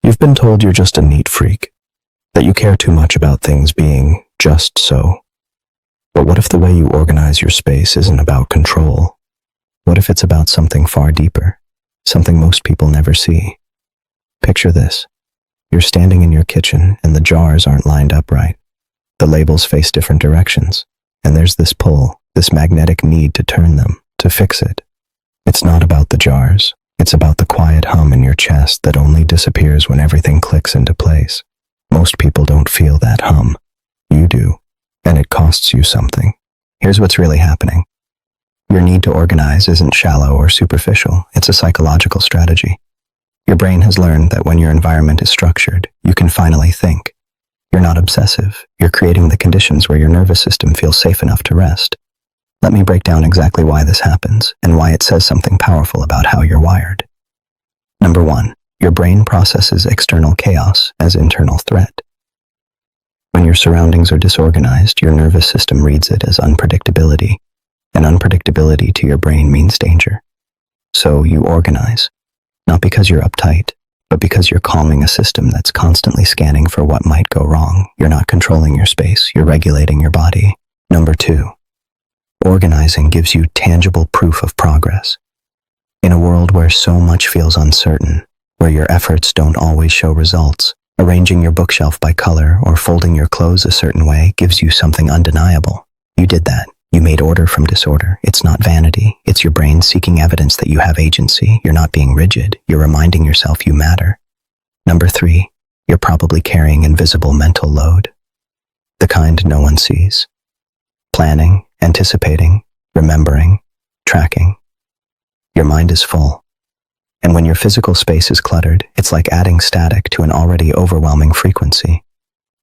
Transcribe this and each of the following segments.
You've been told you're just a neat freak, that you care too much about things being just so. But what if the way you organize your space isn't about control? What if it's about something far deeper, something most people never see? Picture this. You're standing in your kitchen and the jars aren't lined up right. The labels face different directions, and there's this pull, this magnetic need to turn them, to fix it. It's not about the jars. It's about the quiet hum in your chest that only disappears when everything clicks into place. Most people don't feel that hum. You do, and it costs you something. Here's what's really happening. Your need to organize isn't shallow or superficial. It's a psychological strategy. Your brain has learned that when your environment is structured, you can finally think. You're not obsessive. You're creating the conditions where your nervous system feels safe enough to rest. Let me break down exactly why this happens and why it says something powerful about how you're wired. Number 1, your brain processes external chaos as internal threat. When your surroundings are disorganized, your nervous system reads it as unpredictability, and unpredictability to your brain means danger. So you organize, not because you're uptight, but because you're calming a system that's constantly scanning for what might go wrong. You're not controlling your space, you're regulating your body. Number 2, organizing gives you tangible proof of progress. In a world where so much feels uncertain, where your efforts don't always show results, arranging your bookshelf by color or folding your clothes a certain way gives you something undeniable. You did that. You made order from disorder. It's not vanity. It's your brain seeking evidence that you have agency. You're not being rigid. You're reminding yourself you matter. Number 3, you're probably carrying invisible mental load. The kind no one sees. Planning, anticipating, remembering, tracking. Your mind is full. And when your physical space is cluttered, it's like adding static to an already overwhelming frequency.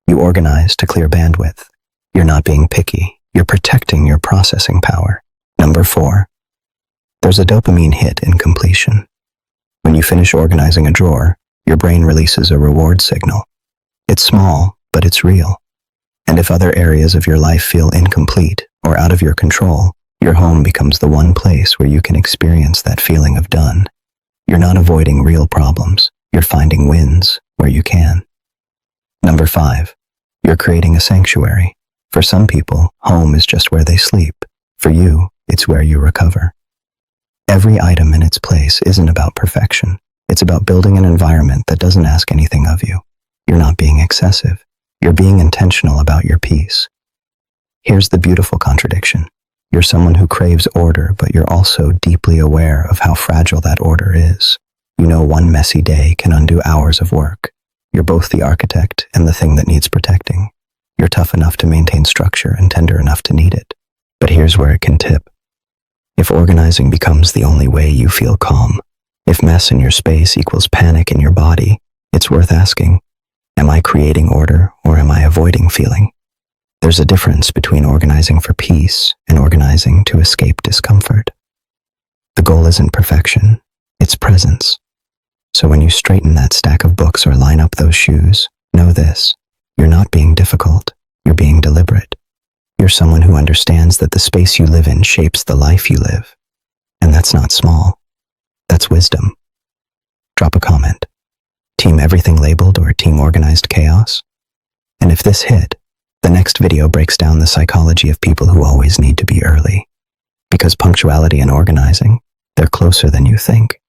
You organize to clear bandwidth. You're not being picky. You're protecting your processing power. Number 4, there's a dopamine hit in completion. When you finish organizing a drawer, your brain releases a reward signal. It's small, but it's real. And if other areas of your life feel incomplete or out of your control, your home becomes the one place where you can experience that feeling of done. You're not avoiding real problems. You're finding wins where you can. Number 5, you're creating a sanctuary. For some people, home is just where they sleep. For you, it's where you recover. Every item in its place isn't about perfection. It's about building an environment that doesn't ask anything of you. You're not being excessive. You're being intentional about your peace. Here's the beautiful contradiction. You're someone who craves order, but you're also deeply aware of how fragile that order is. You know one messy day can undo hours of work. You're both the architect and the thing that needs protecting. You're tough enough to maintain structure and tender enough to need it. But here's where it can tip. If organizing becomes the only way you feel calm, if mess in your space equals panic in your body, it's worth asking, am I creating order or am I avoiding feeling? There's a difference between organizing for peace and organizing to escape discomfort. The goal isn't perfection, it's presence. So when you straighten that stack of books or line up those shoes, know this. You're not being difficult, you're being deliberate. You're someone who understands that the space you live in shapes the life you live. And that's not small, that's wisdom. Drop a comment. Team everything labeled or team organized chaos? And if this hit, the next video breaks down the psychology of people who always need to be early. Because punctuality and organizing, they're closer than you think.